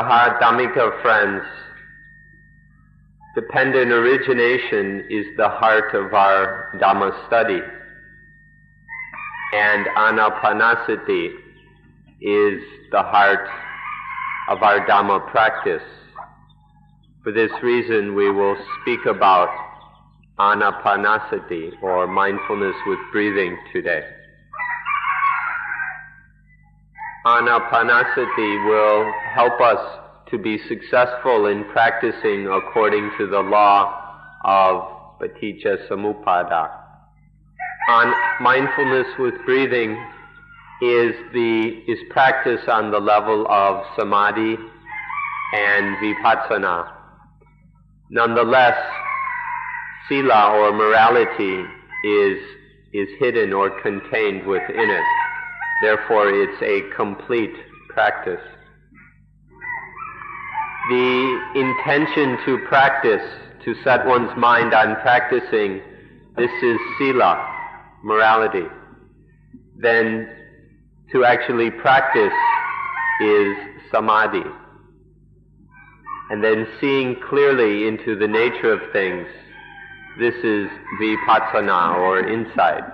Saha Dhammika friends, dependent origination is the heart of our Dhamma study, and Anapanasati is the heart of our Dhamma practice. For this reason, we will speak about Anapanasati, or mindfulness with breathing, today. Anapanasati will help us to be successful in practicing according to the law of Paticca Samuppada. Mindfulness with breathing is practice on the level of samadhi and vipassana. Nonetheless, sila or morality is hidden or contained within it. Therefore, it's a complete practice. The intention to practice, to set one's mind on practicing, this is sila, morality. Then to actually practice is samadhi. And then seeing clearly into the nature of things, this is vipassana, or insight.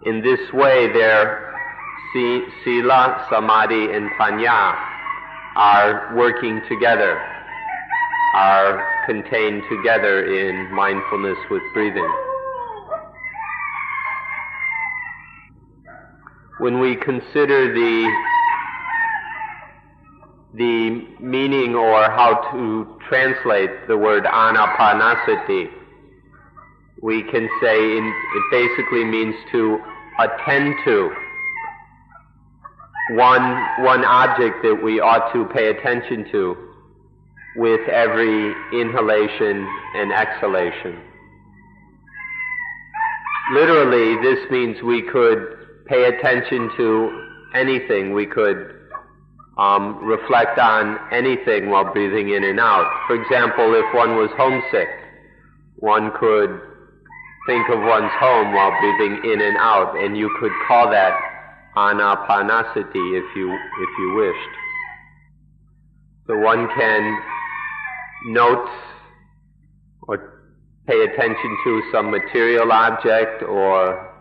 In this way, sila, samadhi, and panya are working together, are contained together in mindfulness with breathing. When we consider the meaning or how to translate the word anapanasati, we can say it basically means to attend to one object that we ought to pay attention to with every inhalation and exhalation. Literally, this means we could pay attention to anything. We could reflect on anything while breathing in and out. For example, if one was homesick, one could think of one's home while breathing in and out, and you could call that anapanasati if you wished. So one can note or pay attention to some material object or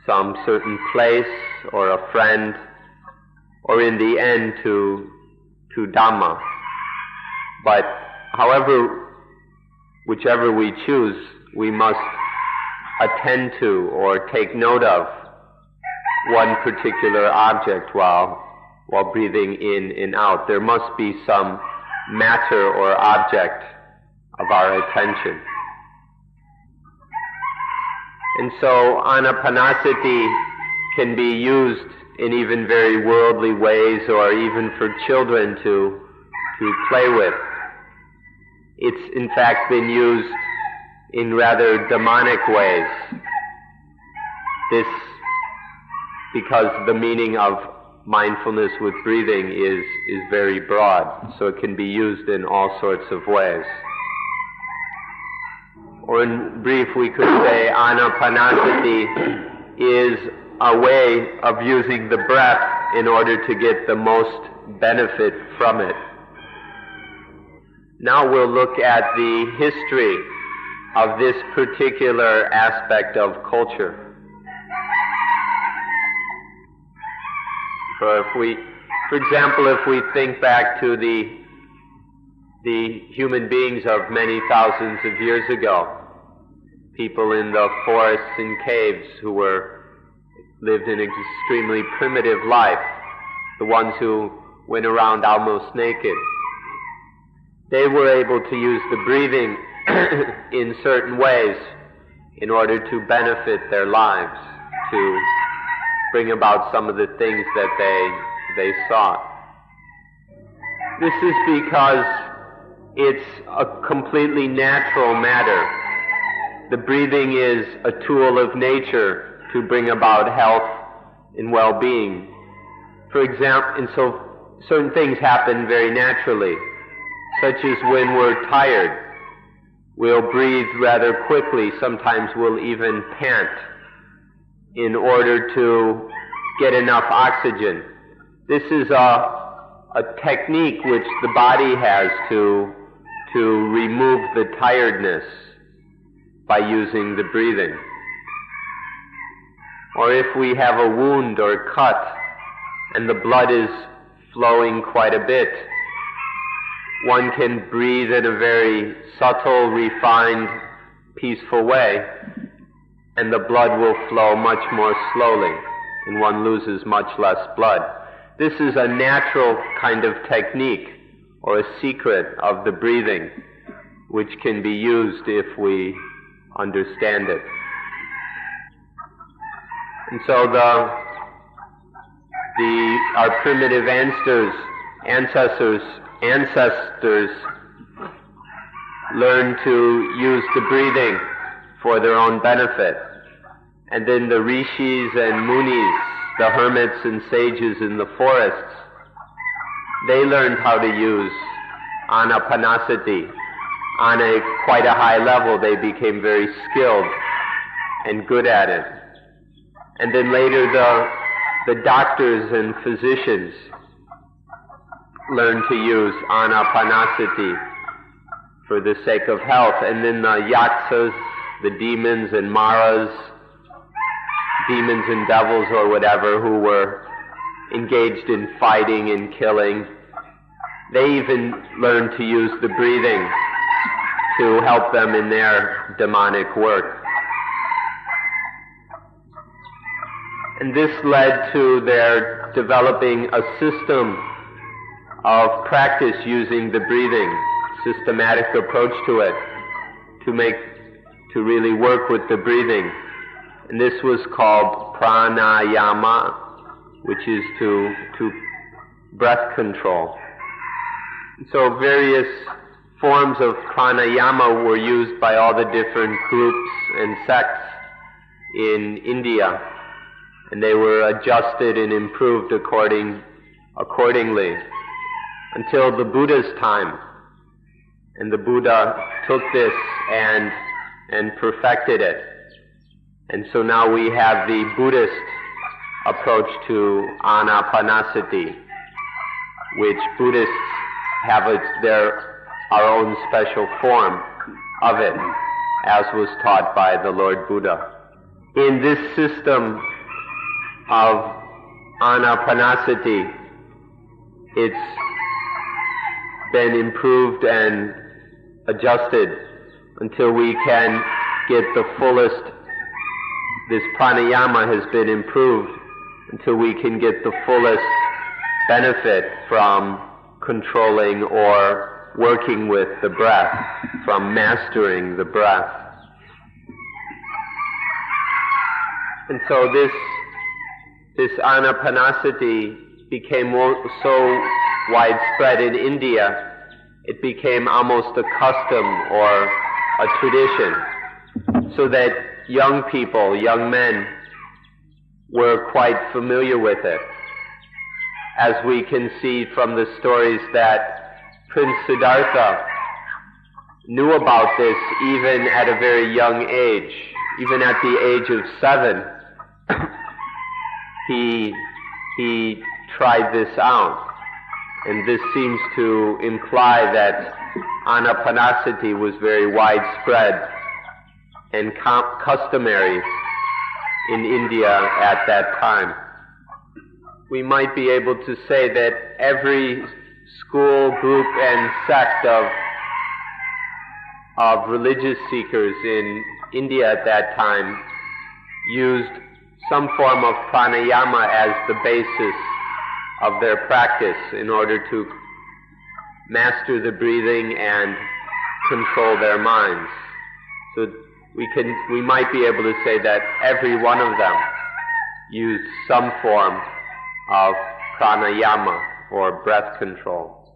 some certain place or a friend, or in the end to Dhamma. But whichever we choose, we must attend to or take note of one particular object while breathing in and out. There must be some matter or object of our attention. And so anapanasati can be used in even very worldly ways, or even for children to play with. It's in fact been used in rather demonic ways. This because the meaning of mindfulness with breathing is very broad, so it can be used in all sorts of ways. Or in brief, we could say anapanasati is a way of using the breath in order to get the most benefit from it. Now we'll look at the history of this particular aspect of culture. So for example, if we think back to the human beings of many thousands of years ago, people in the forests and caves who lived an extremely primitive life, the ones who went around almost naked, they were able to use the breathing in certain ways in order to benefit their lives, to bring about some of the things that they sought. This is because it's a completely natural matter. The breathing is a tool of nature to bring about health and well-being. For example, and so certain things happen very naturally, such as when we're tired, we'll breathe rather quickly. Sometimes we'll even pant in order to get enough oxygen. This is a a technique which the body has to remove the tiredness by using the breathing. Or if we have a wound or cut and the blood is flowing quite a bit, one can breathe in a very subtle, refined, peaceful way, and the blood will flow much more slowly, and one loses much less blood. This is a natural kind of technique, or a secret of the breathing, which can be used if we understand it. And so our primitive ancestors learned to use the breathing for their own benefit. And then the rishis and munis, the hermits and sages in the forests, they learned how to use anapanasati. On quite a high level, they became very skilled and good at it. And then later the doctors and physicians learned to use anapanasati for the sake of health. And then the yaksas, the demons and maras, demons and devils or whatever, who were engaged in fighting and killing, they even learned to use the breathing to help them in their demonic work. And this led to their developing a system of practice using the breathing, systematic approach to it, to really work with the breathing. And this was called pranayama, which is to breath control. So various forms of pranayama were used by all the different groups and sects in India, and they were adjusted and improved accordingly until the Buddha's time. And the Buddha took this and perfected it. And so now we have the Buddhist approach to anapanasati, which Buddhists have our own special form of it, as was taught by the Lord Buddha. In this system of anapanasati, it's been improved and adjusted until we can get the fullest. This pranayama has been improved until we can get the fullest benefit from controlling or working with the breath, from mastering the breath. And so this anapanasati became so widespread in India, it became almost a custom or a tradition, so that young people, young men, were quite familiar with it. As we can see from the stories that Prince Siddhartha knew about this even at a very young age. Even at the age of 7, he tried this out. And this seems to imply that anapanasati was very widespread and customary in India at that time. We might be able to say that every school, group, and sect of religious seekers in India at that time used some form of pranayama as the basis of their practice in order to master the breathing and control their minds. So we might be able to say that every one of them used some form of pranayama or breath control.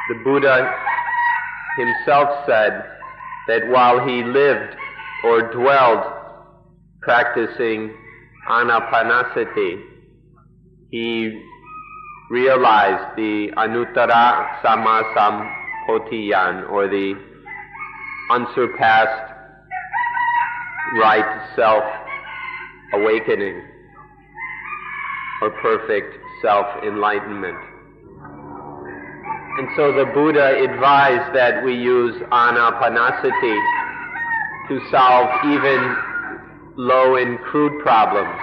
The Buddha himself said that while he lived or dwelled practicing anapanasati, he realized the anuttara sammasampotiyan, or the unsurpassed right self-awakening, or perfect self-enlightenment. And so the Buddha advised that we use anapanasati to solve even low and crude problems,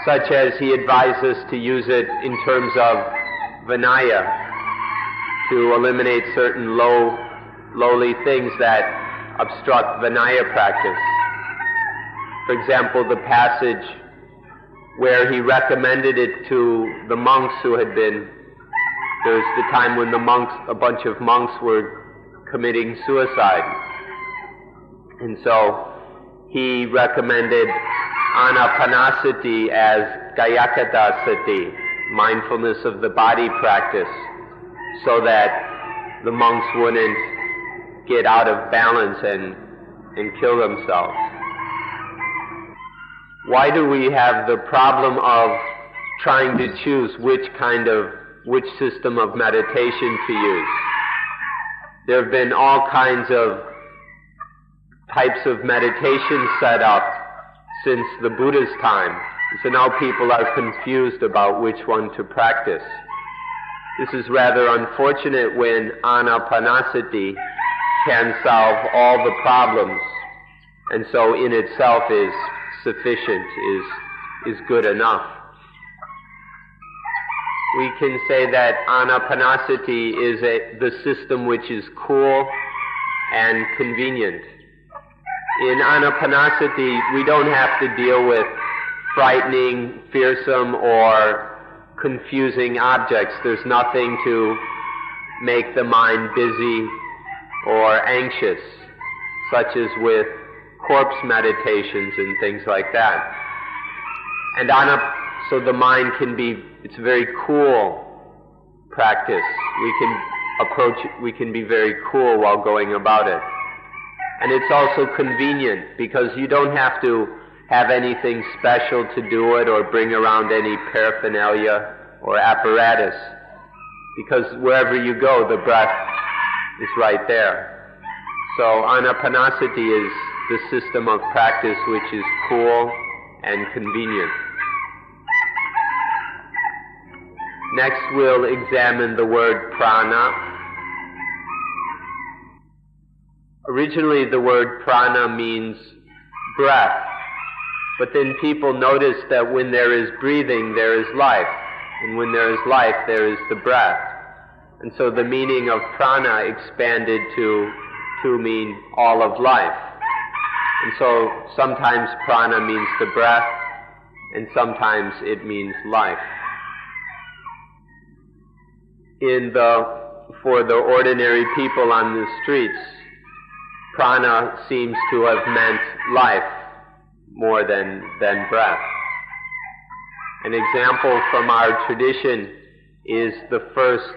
such as he advised us to use it in terms of Vinaya, to eliminate certain lowly things that obstruct Vinaya practice. For example, the passage where he recommended it to the monks who had been, there was the time when a bunch of monks were committing suicide. And so he recommended anapanasati as kayakata sati, mindfulness of the body practice, so that the monks wouldn't get out of balance and kill themselves. Why do we have the problem of trying to choose which system of meditation to use? There have been all kinds of types of meditation set up since the Buddha's time. So now people are confused about which one to practice. This is rather unfortunate when anapanasati can solve all the problems, and so in itself is sufficient, is good enough. We can say that anapanasati is the system which is cool and convenient. In anapanasati, we don't have to deal with frightening, fearsome, or confusing objects. There's nothing to make the mind busy or anxious, such as with corpse meditations and things like that. And so the mind it's a very cool practice. We can be very cool while going about it. And it's also convenient because you don't have to have anything special to do it or bring around any paraphernalia or apparatus, because wherever you go, the breath is right there. So anapanasati is the system of practice which is cool and convenient. Next we'll examine the word prana. Originally the word prana means breath, but then people notice that when there is breathing, there is life, and when there is life, there is the breath. And so the meaning of prana expanded to mean all of life. And so sometimes prana means the breath, and sometimes it means life. For the ordinary people on the streets, prana seems to have meant life more than breath. An example from our tradition is the first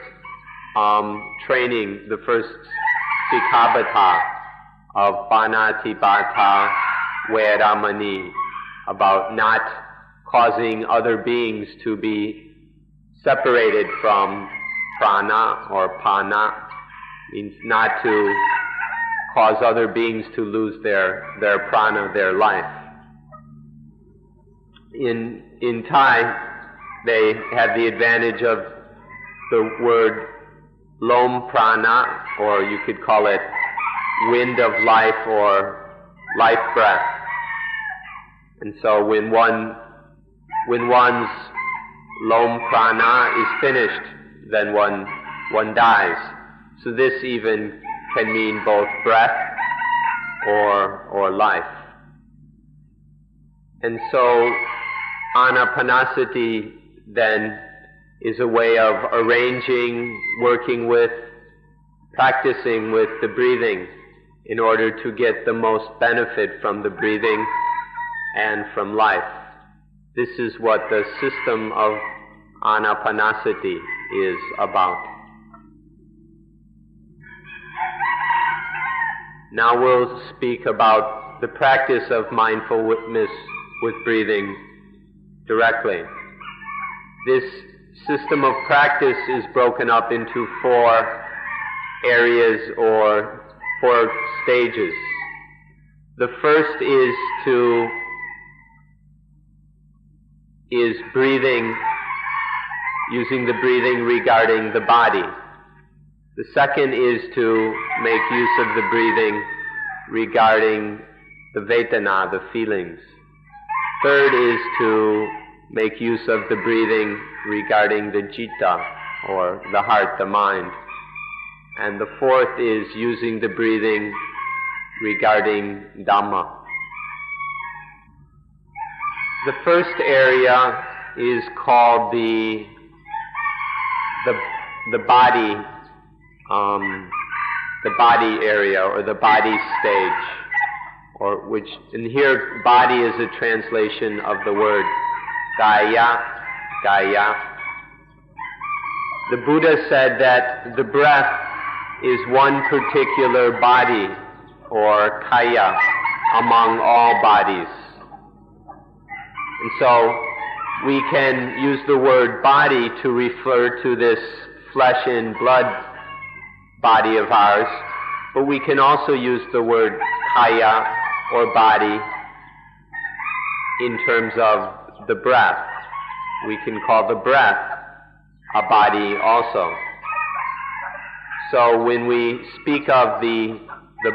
training, the first Sikkhabhata of Panatipata Veramani, about not causing other beings to be separated from prana or pana, means not to cause other beings to lose their prana, their life. In Thai, they have the advantage of the word lom prana, or you could call it wind of life or life breath. And so when one's lom prana is finished, then one dies. So this even can mean both breath or life. And so anapanasati then is a way of arranging, working with, practicing with the breathing in order to get the most benefit from the breathing and from life. This is what the system of anapanasati is about. Now we'll speak about the practice of mindfulness with breathing directly. This system of practice is broken up into 4 areas or 4 stages. The first is breathing, using the breathing regarding the body. The second is to make use of the breathing regarding the Vedana, the feelings. Third is to make use of the breathing regarding the Citta, or the heart, the mind. And the fourth is using the breathing regarding Dhamma. The first area is called the body, the body area, or the body stage, or which, and here body is a translation of the word Kaya. The Buddha said that the breath is one particular body, or Kaya, among all bodies. And so we can use the word body to refer to this flesh and blood body of ours, but we can also use the word Kaya, or body, in terms of the breath. We can call the breath a body also. So when we speak of the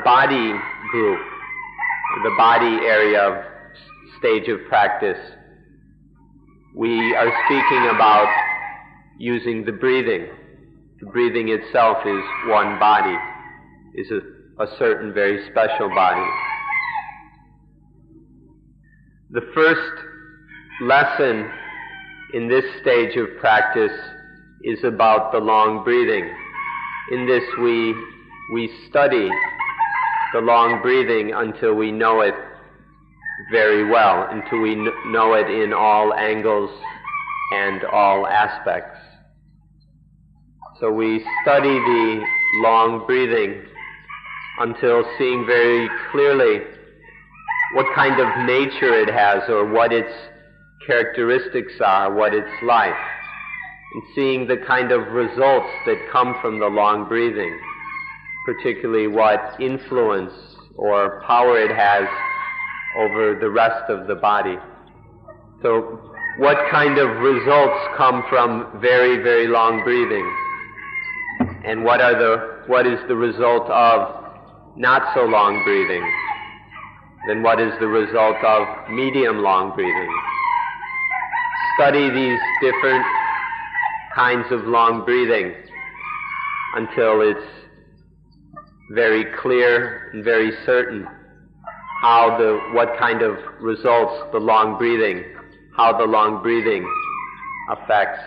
body group, the body area of stage of practice, we are speaking about using the breathing. The breathing itself is one body, is a certain very special body. The first lesson in this stage of practice is about the long breathing. In this we study the long breathing until we know it very well, until we know it in all angles and all aspects. So we study the long breathing until seeing very clearly what kind of nature it has, or what its characteristics are, what it's like, and seeing the kind of results that come from the long breathing, particularly what influence or power it has over the rest of the body. So what kind of results come from very, very long breathing? And what is the result of not so long breathing? Then what is the result of medium long breathing? Study these different kinds of long breathing until it's very clear and very certain what kind of results how the long breathing affects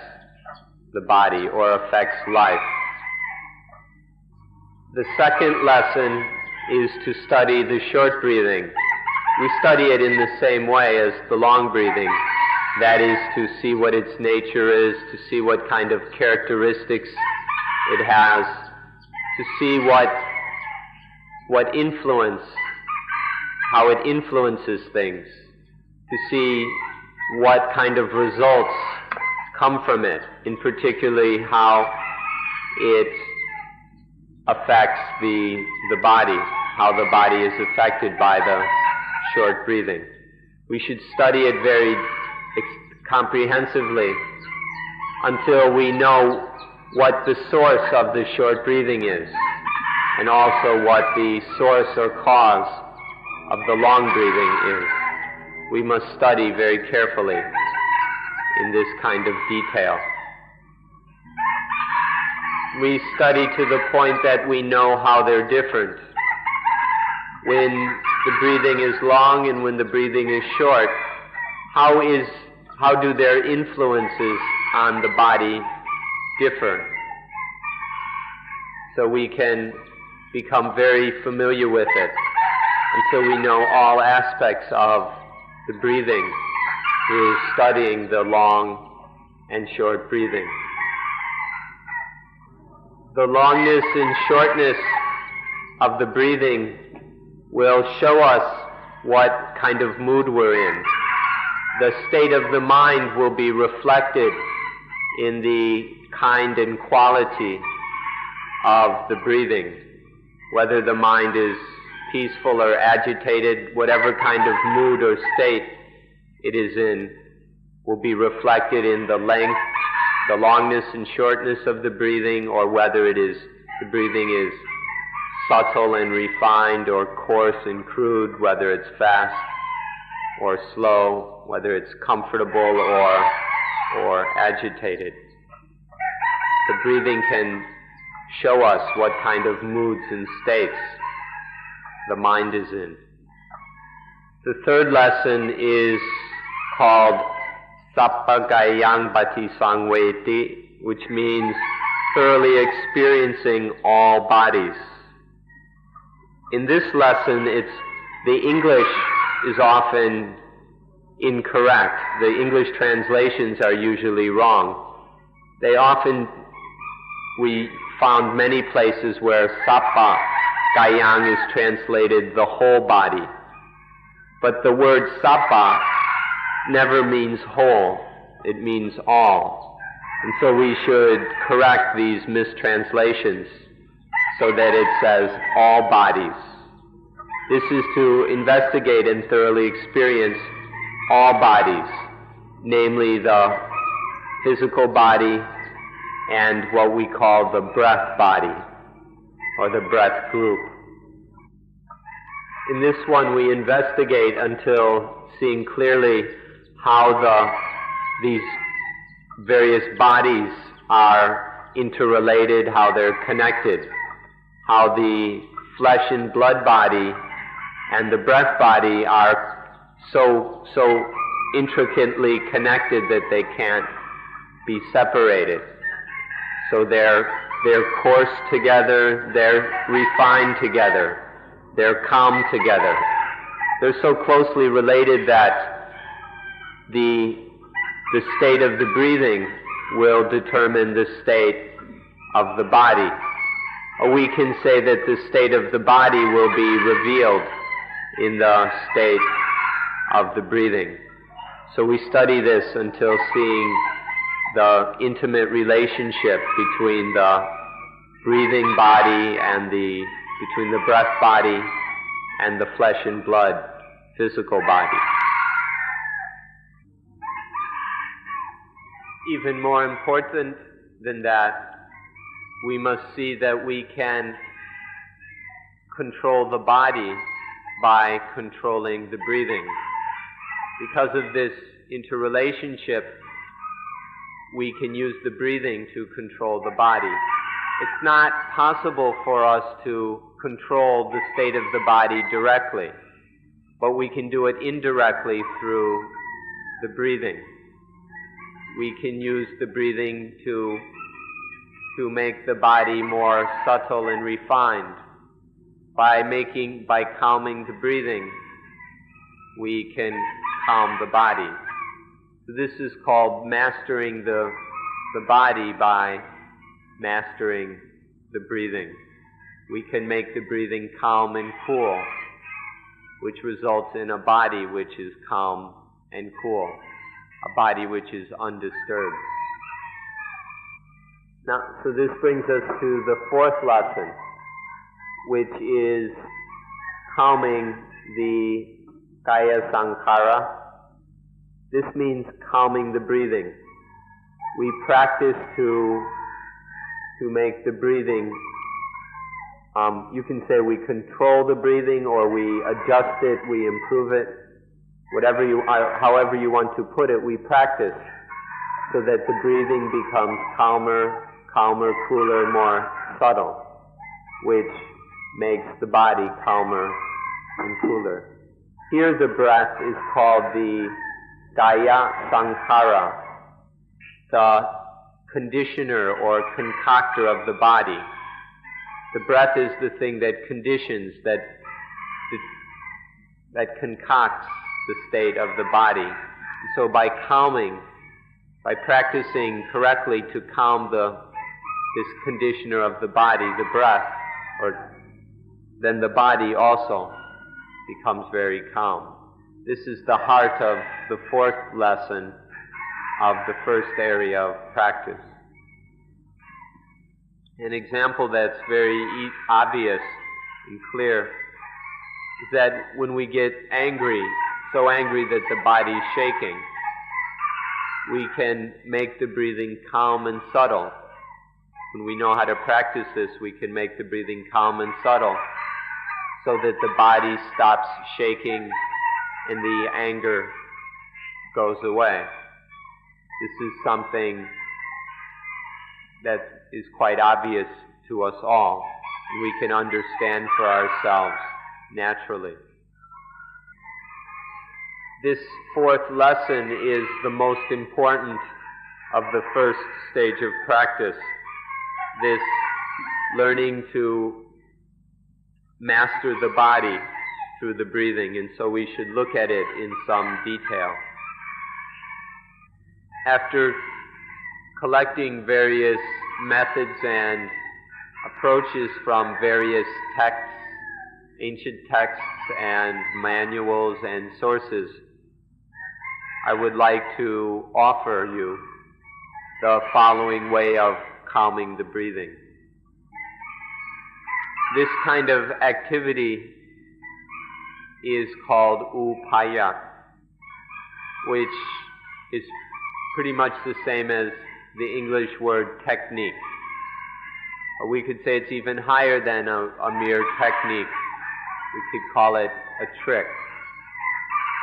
the body or affects life. The second lesson is to study the short breathing. We study it in the same way as the long breathing. That is, to see what its nature is, to see what kind of characteristics it has, to see what influence, how it influences things, to see what kind of results come from it, in particularly how it affects the body, how the body is affected by the short breathing. We should study it very comprehensively until we know what the source of the short breathing is, and also what the source or cause of the long breathing is. We must study very carefully in this kind of detail. We study to the point that we know how they're different. When the breathing is long and when the breathing is short, how do their influences on the body differ? So we can become very familiar with it until we know all aspects of the breathing through studying the long and short breathing. The longness and shortness of the breathing will show us what kind of mood we're in. The state of the mind will be reflected in the kind and quality of the breathing. Whether the mind is peaceful or agitated, whatever kind of mood or state it is in, will be reflected in the length, the longness and shortness of the breathing, or whether it is the breathing is subtle and refined or coarse and crude, whether it's fast or slow, whether it's comfortable or agitated. The breathing can show us what kind of moods and states the mind is in. The third lesson is called Sappagayang Patisangveti, which means thoroughly experiencing all bodies. In this lesson, the English is often incorrect. The English translations are usually wrong. We found many places where Sappa Gayang is translated the whole body. But the word Sappa never means whole. It means all. And so we should correct these mistranslations so that it says all bodies. This is to investigate and thoroughly experience all bodies, namely the physical body and what we call the breath body, or the breath group. In this one we investigate until seeing clearly how these various bodies are interrelated, how they're connected, how the flesh and blood body and the breath body are so intricately connected that they can't be separated. So they're coarse together, they're refined together, they're calm together. They're so closely related that the state of the breathing will determine the state of the body. Or we can say that the state of the body will be revealed in the state of the breathing. So we study this until seeing the intimate relationship between the breathing body and between the breath body and the flesh and blood physical body. Even more important than that, we must see that we can control the body by controlling the breathing. Because of this interrelationship, we can use the breathing to control the body. It's not possible for us to control the state of the body directly, but we can do it indirectly through the breathing. We can use the breathing to make the body more subtle and refined. By calming the breathing, we can calm the body. So this is called mastering the body by mastering the breathing. We can make the breathing calm and cool, which results in a body which is calm and cool, a body which is undisturbed. Now, so this brings us to the fourth lesson, which is calming the Kaya Sankhara. This means calming the breathing. We practice to make the breathing, you can say we control the breathing, or we adjust it, we improve it, however you want to put it, we practice so that the breathing becomes calmer, cooler, more subtle, which makes the body calmer and cooler. Here the breath is called the Kaya Sankhara, the conditioner or concoctor of the body. The breath is the thing that conditions, that concocts the state of the body. So by practicing correctly to calm this conditioner of the body, the breath, then the body also becomes very calm. This is the heart of the fourth lesson of the first area of practice. An example that's very obvious and clear is that when we get angry, so angry that the body is shaking, we can make the breathing calm and subtle When we know how to practice this, we can make the breathing calm and subtle so that the body stops shaking and the anger goes away. This is something that is quite obvious to us all, and we can understand for ourselves naturally. This fourth lesson is the most important of the first stage of practice, this learning to master the body through the breathing, and so we should look at it in some detail. After collecting various methods and approaches from various texts, ancient texts and manuals and sources, I would like to offer you the following way of calming the breathing. This kind of activity is called upaya, which is pretty much the same as the English word technique. Or we could say it's even higher than a mere technique. We could call it a trick.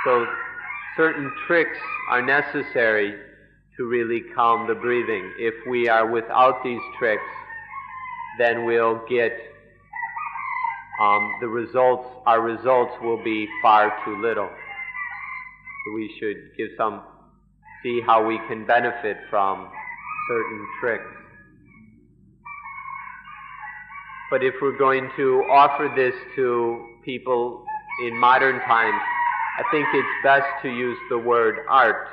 So certain tricks are necessary to really calm the breathing. If we are without these tricks, then we'll get our results will be far too little. So we should see how we can benefit from certain tricks. But if we're going to offer this to people in modern times, I think it's best to use the word art,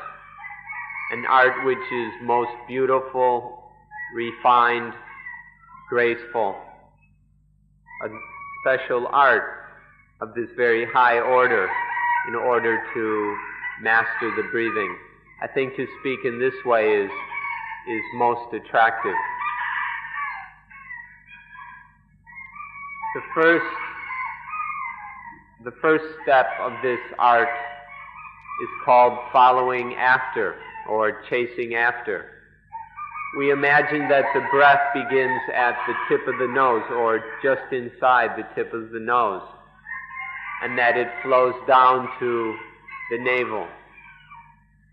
an art which is most beautiful, refined, graceful, a special art of this very high order in order to master the breathing. I think to speak in this way is most attractive. The first step of this art is called following after, or chasing after. We imagine that the breath begins at the tip of the nose, or just inside the tip of the nose, and that it flows down to the navel.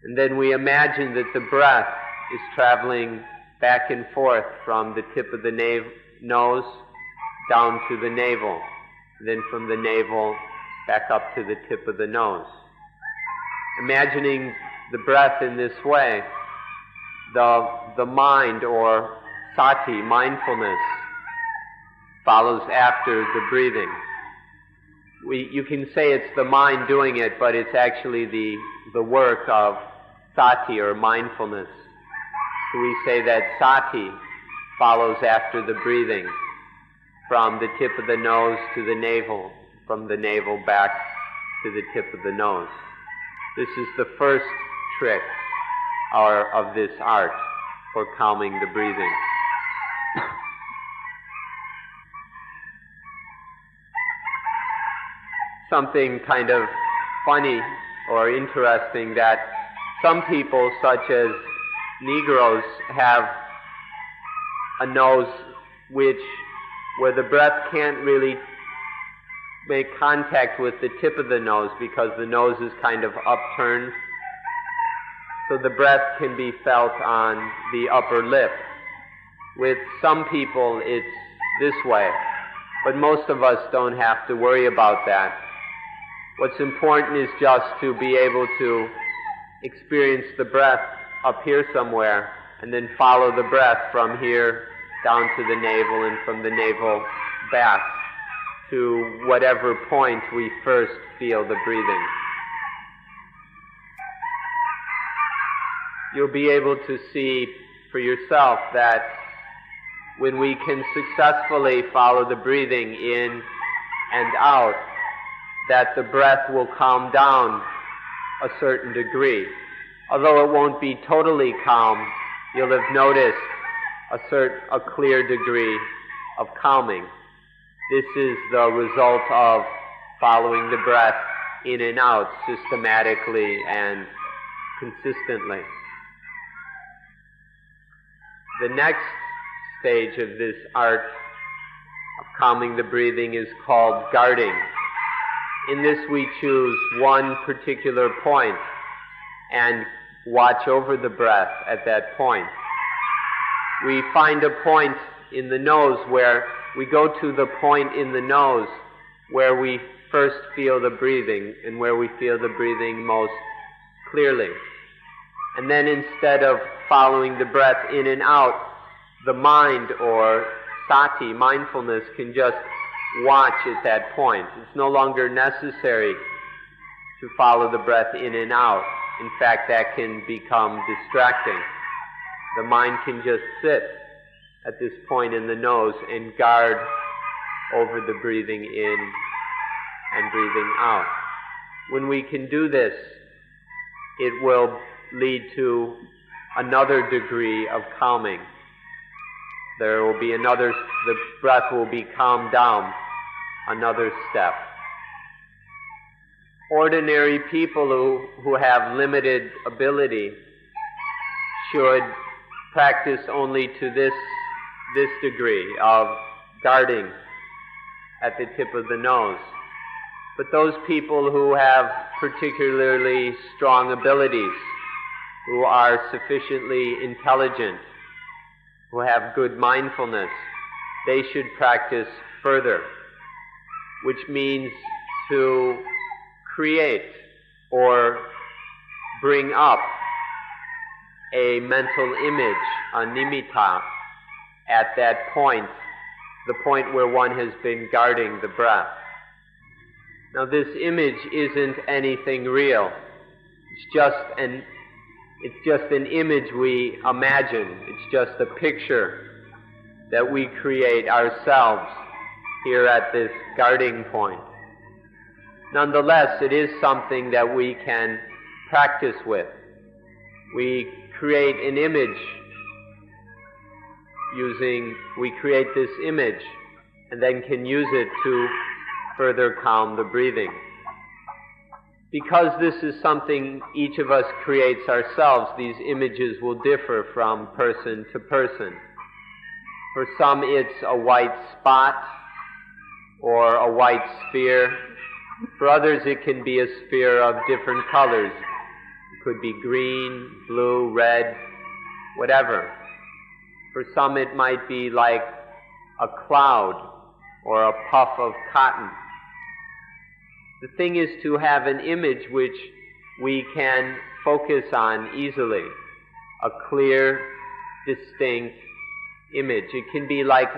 And then we imagine that the breath is traveling back and forth from the tip of the nose down to the navel, and then from the navel back up to the tip of the nose. Imagining the breath in this way, the mind, or sati, mindfulness, follows after the breathing. You can say it's the mind doing it, but it's actually the work of sati, or mindfulness. So we say that sati follows after the breathing, from the tip of the nose to the navel, from the navel back to the tip of the nose. This is the first trick of this art for calming the breathing. Something kind of funny or interesting, that some people, such as Negroes, have a nose where the breath can't really make contact with the tip of the nose because the nose is kind of upturned. So the breath can be felt on the upper lip. With some people it's this way, but most of us don't have to worry about that. What's important is just to be able to experience the breath up here somewhere, and then follow the breath from here down to the navel, and from the navel back to whatever point we first feel the breathing. You'll be able to see for yourself that when we can successfully follow the breathing in and out, that the breath will calm down a certain degree. Although it won't be totally calm, you'll have noticed a clear degree of calming. This is the result of following the breath in and out systematically and consistently. The next stage of this art of calming the breathing is called guarding. In this we choose one particular point and watch over the breath at that point. We find a point in the nose where we go to the point in the nose where we first feel the breathing and where we feel the breathing most clearly. And then instead of following the breath in and out, the mind or sati, mindfulness, can just watch at that point. It's no longer necessary to follow the breath in and out. In fact, that can become distracting. The mind can just sit at this point in the nose and guard over the breathing in and breathing out. When we can do this, it will lead to another degree of calming. There will be the breath will be calmed down another step. Ordinary people who have limited ability should practice only to this degree of guarding at the tip of the nose. But those people who have particularly strong abilities, who are sufficiently intelligent, who have good mindfulness, they should practice further, which means to create or bring up a mental image, a nimitta, at that point, the point where one has been guarding the breath. Now this image isn't anything real. It's just an image we imagine. It's just a picture that we create ourselves here at this guarding point. Nonetheless, it is something that we can practice with. We create an image we create this image and then can use it to further calm the breathing. Because this is something each of us creates ourselves, these images will differ from person to person. For some it's a white spot or a white sphere. For others it can be a sphere of different colors. It could be green, blue, red, whatever. For some it might be like a cloud or a puff of cotton. The thing is to have an image which we can focus on easily, a clear, distinct image. It can be like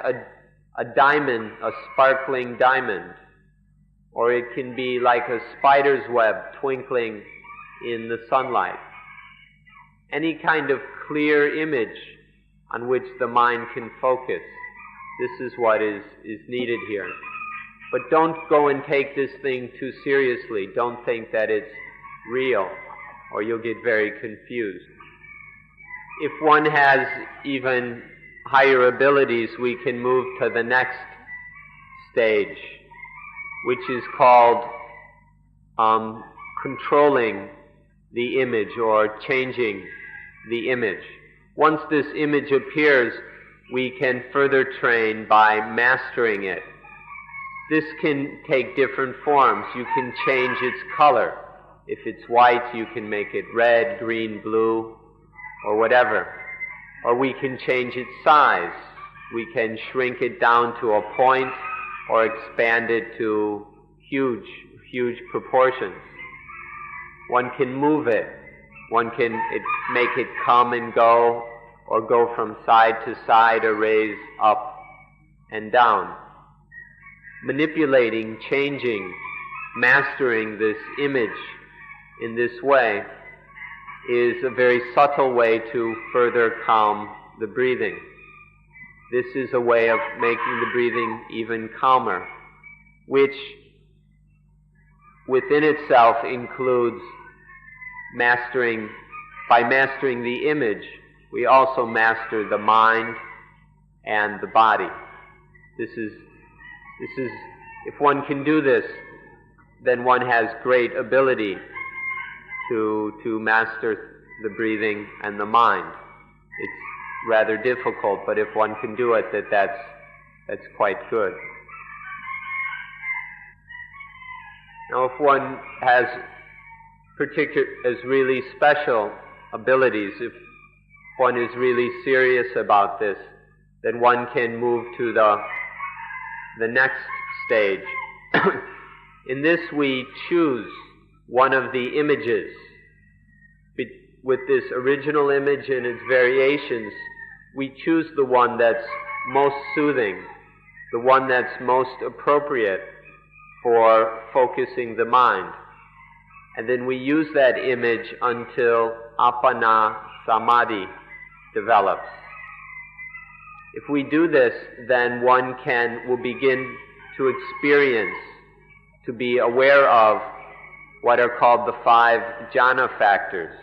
a diamond, a sparkling diamond, or it can be like a spider's web twinkling in the sunlight. Any kind of clear image on which the mind can focus. This is what is needed here. But don't go and take this thing too seriously. Don't think that it's real, or you'll get very confused. If one has even higher abilities, we can move to the next stage, which is called controlling the image or changing the image. Once this image appears, we can further train by mastering it. This can take different forms. You can change its color. If it's white, you can make it red, green, blue, or whatever. Or we can change its size. We can shrink it down to a point or expand it to huge, huge proportions. One can move it. One can make it come and go, or go from side to side, or raise up and down. Manipulating, changing, mastering this image in this way is a very subtle way to further calm the breathing. This is a way of making the breathing even calmer, which within itself includes by mastering the image, we also master the mind and the body. This is, if one can do this, then one has great ability to master the breathing and the mind. rather difficult, but if one can do it, that's quite good. Now, if one has really special abilities, if one is really serious about this, then one can move to the next stage. In this, we choose one of the images. With this original image and its variations, we choose the one that's most soothing, the one that's most appropriate for focusing the mind. And then we use that image until Appana Samadhi develops. If we do this, then one will begin to experience, to be aware of what are called the 5 jhana factors.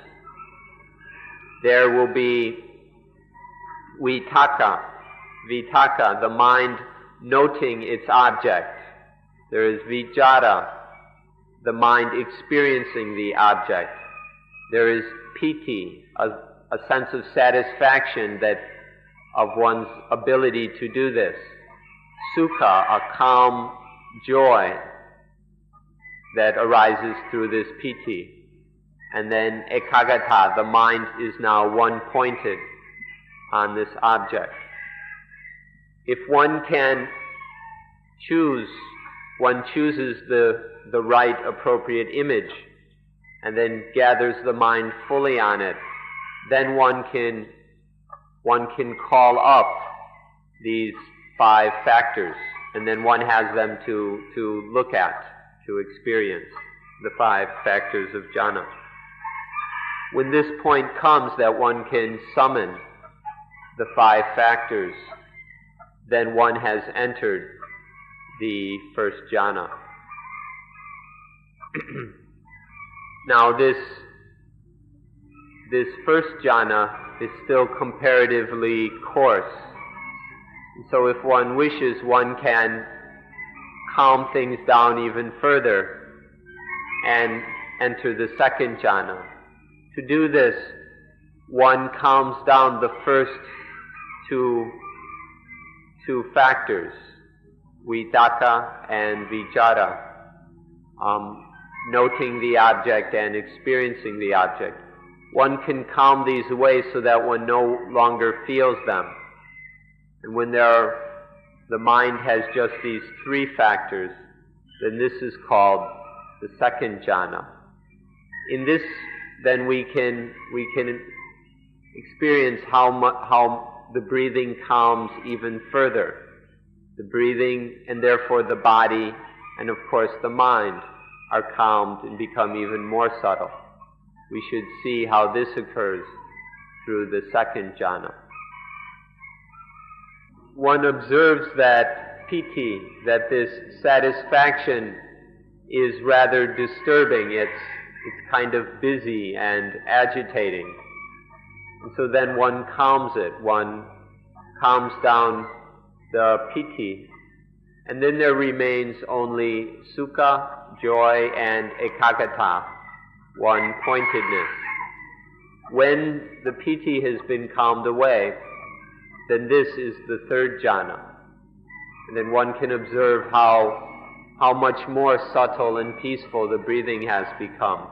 There will be vitaka, the mind noting its object. There is vichara, the mind experiencing the object. There is piti, a sense of satisfaction of one's ability to do this. Sukha, a calm joy that arises through this piti. And then ekagata, the mind is now one-pointed on this object. If one can choose, one chooses the right appropriate image and then gathers the mind fully on it, then one can call up these 5 factors, and then one has them to look at, to experience the 5 factors of jhana. When this point comes that one can summon the 5 factors, then one has entered the first jhana. Now this first jhana is still comparatively coarse. So if one wishes, one can calm things down even further and enter the second jhana. To do this, one calms down the first two factors, vitaka and vichara, noting the object and experiencing the object. One can calm these away so that one no longer feels them. And when the mind has just these 3 factors, then this is called the second jhana. In this, then we can experience how the breathing calms even further. The breathing, and therefore the body, and of course the mind, are calmed and become even more subtle. We should see how this occurs through the second jhana. One observes that piti, that this satisfaction, is rather disturbing. It's kind of busy and agitating. And so then one calms it. One calms down the piti. And then there remains only sukha, joy, and ekagata, one-pointedness. When the piti has been calmed away, then this is the third jhana. And then one can observe how much more subtle and peaceful the breathing has become,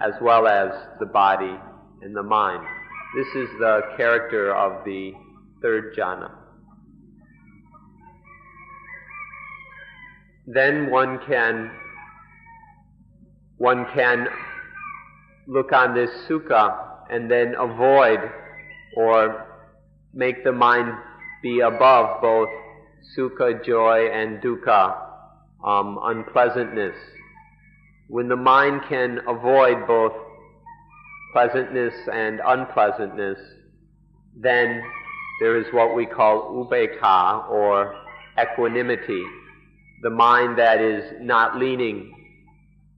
as well as the body and the mind. This is the character of the third jhana. Then one can look on this sukha and then avoid or make the mind be above both sukha, joy, and dukkha, unpleasantness. When the mind can avoid both pleasantness and unpleasantness, then there is what we call upekkha, or equanimity, the mind that is not leaning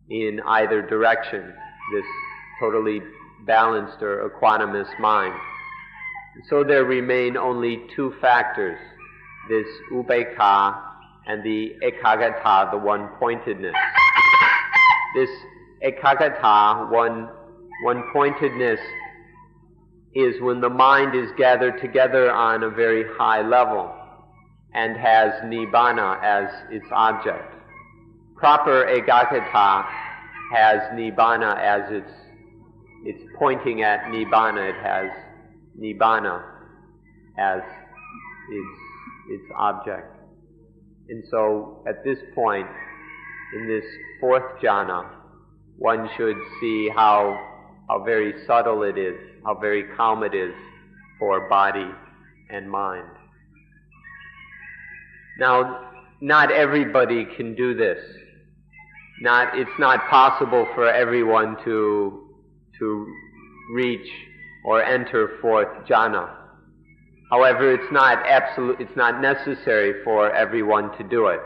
in either direction, this totally balanced or equanimous mind. So there remain only 2 factors, this upekkha and the ekagata, the one-pointedness. This ekagata, one-pointedness, is when the mind is gathered together on a very high level and has nibbana as its object. Proper ekaggata has nibbana as it's pointing at nibbana. It has nibbana as its object. And so at this point, in this fourth jhana, one should see how very subtle it is, how very calm it is for body and mind. Now, not everybody can do this. It's not possible for everyone to reach or enter fourth jhana. However, it's not necessary for everyone to do it.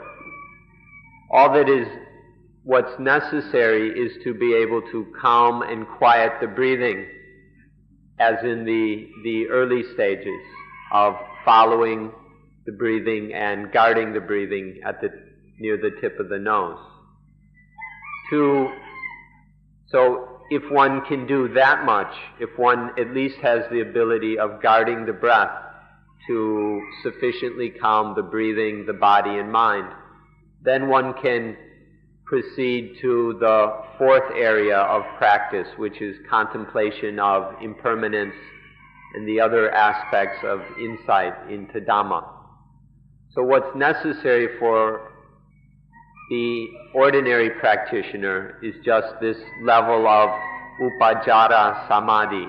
What's necessary is to be able to calm and quiet the breathing, as in the early stages of following the breathing and guarding the breathing near the tip of the nose. So if one can do that much, if one at least has the ability of guarding the breath to sufficiently calm the breathing, the body and mind, then one can proceed to the fourth area of practice, which is contemplation of impermanence and the other aspects of insight into Dhamma. So what's necessary for the ordinary practitioner is just this level of upajjhara samadhi,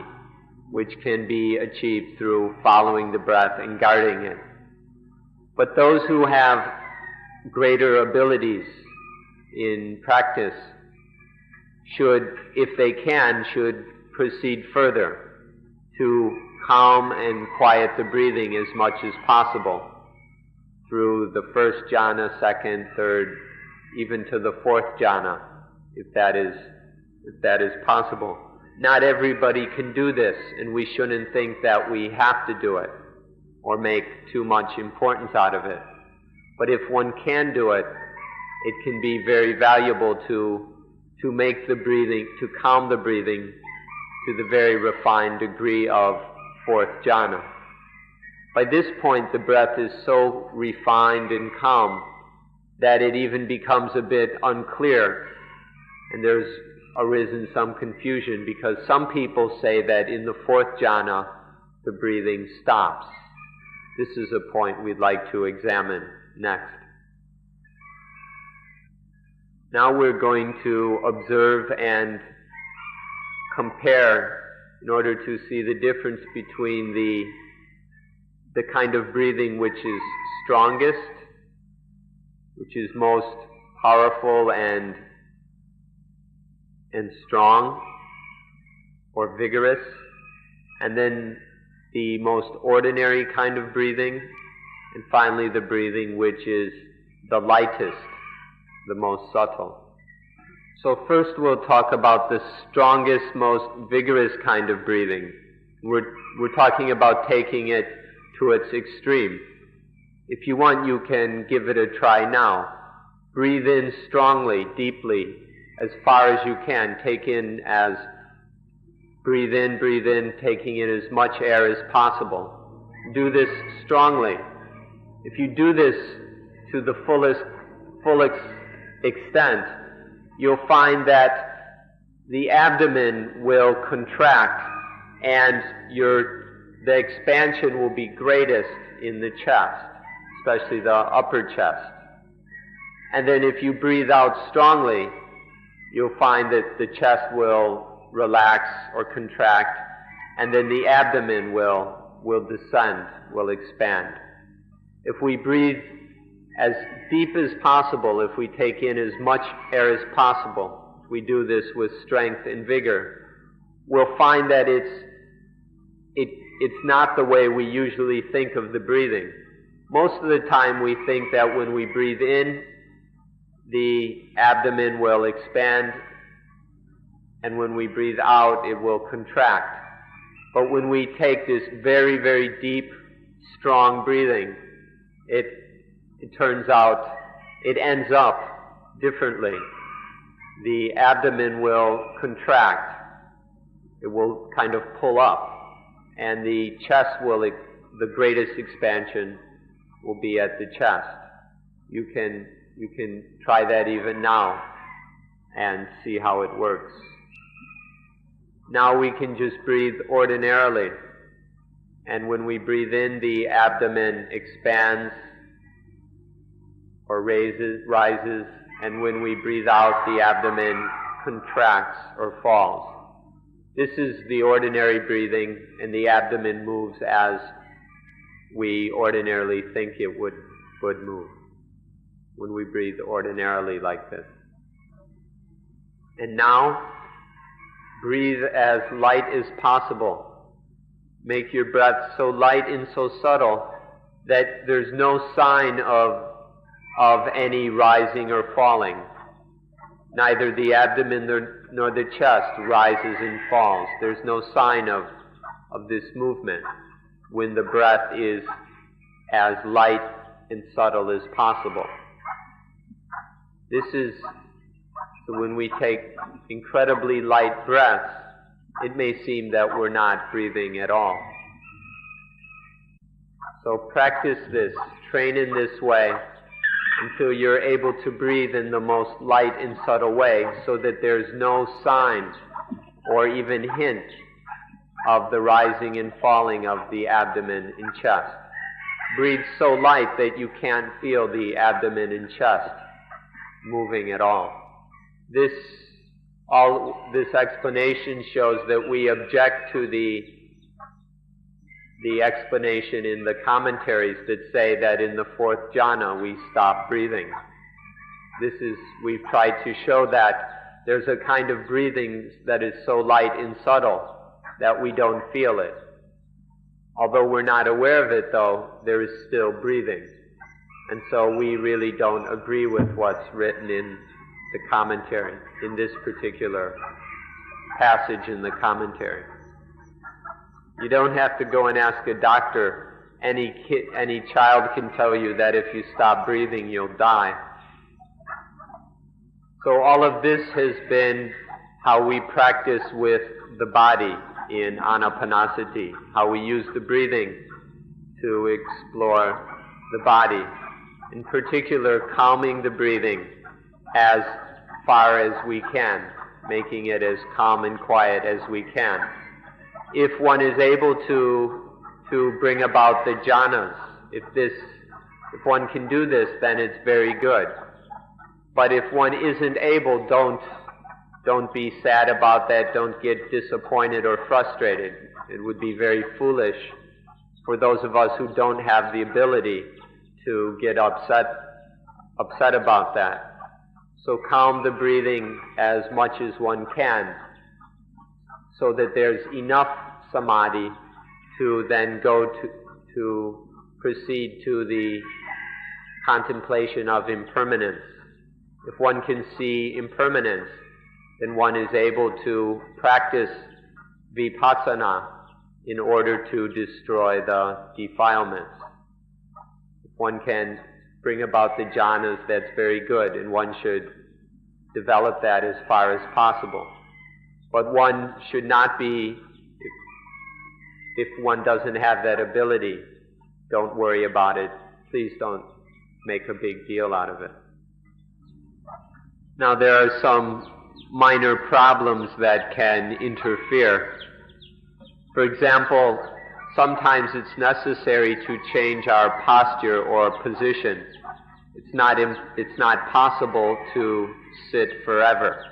which can be achieved through following the breath and guarding it. But those who have greater abilities in practice should, if they can, should proceed further to calm and quiet the breathing as much as possible through the first jhana, second, third, even to the fourth jhana, if that is possible. Not everybody can do this, and we shouldn't think that we have to do it or make too much importance out of it. But if one can do it, it can be very valuable to make the breathing, to calm the breathing to the very refined degree of fourth jhana. By this point, the breath is so refined and calm that it even becomes a bit unclear, and there's arisen some confusion because some people say that in the fourth jhana the breathing stops. This is a point we'd like to examine next. Now we're going to observe and compare in order to see the difference between the kind of breathing which is strongest, which is most powerful and strong or vigorous, and then the most ordinary kind of breathing, and finally the breathing which is the lightest, the most subtle. So first we'll talk about the strongest, most vigorous kind of breathing. We're talking about taking it to its extreme. If you want, you can give it a try now. Breathe in strongly, deeply, as far as you can. Breathe in, taking in as much air as possible. Do this strongly. If you do this to the fullest extent, you'll find that the abdomen will contract and the expansion will be greatest in the chest, especially the upper chest. And then if you breathe out strongly, you'll find that the chest will relax or contract, and then the abdomen will descend, will expand. If we breathe as deep as possible, if we take in as much air as possible, if we do this with strength and vigor, we'll find that it's not the way we usually think of the breathing. Most of the time we think that when we breathe in, the abdomen will expand, and when we breathe out, it will contract. But when we take this very, very deep, strong breathing, it ends up differently. The abdomen will contract. It will kind of pull up. and the chest the greatest expansion will be at the chest. You can try that even now and see how it works. Now we can just breathe ordinarily, and when we breathe in, the abdomen expands or rises, and when we breathe out, the abdomen contracts or falls. This is the ordinary breathing, and the abdomen moves as we ordinarily think it would move when we breathe ordinarily like this. And now, breathe as light as possible. Make your breath so light and so subtle that there's no sign of any rising or falling. Neither the abdomen nor the chest rises and falls. There's no sign of this movement when the breath is as light and subtle as possible. This is, so when we take incredibly light breaths, it may seem that we're not breathing at all. So practice this, train in this way until you're able to breathe in the most light and subtle way, so that there's no sign or even hint of the rising and falling of the abdomen and chest. Breathe so light that you can't feel the abdomen and chest moving at all. This explanation shows that we object to the explanation in the commentaries that say that in the fourth jhana we stop breathing. We've tried to show that there's a kind of breathing that is so light and subtle that we don't feel it. Although we're not aware of it, though, there is still breathing. And so we really don't agree with what's written in the commentary, in this particular passage in the commentary. You don't have to go and ask a doctor. Any child can tell you that if you stop breathing, you'll die. So all of this has been how we practice with the body in Anapanasati, how we use the breathing to explore the body. In particular, calming the breathing as far as we can, making it as calm and quiet as we can. If one is able to bring about the jhanas, if one can do this, then it's very good. But if one isn't able, don't be sad about that, don't get disappointed or frustrated. It would be very foolish for those of us who don't have the ability to get upset about that. So calm the breathing as much as one can, so that there's enough samadhi to then go to proceed to the contemplation of impermanence. If one can see impermanence, then one is able to practice vipassana in order to destroy the defilements. If one can bring about the jhanas, that's very good, and one should develop that as far as possible. But one should not be, if one doesn't have that ability, don't worry about it. Please don't make a big deal out of it. Now there are some minor problems that can interfere. For example, sometimes it's necessary to change our posture or position. It's not possible to sit forever.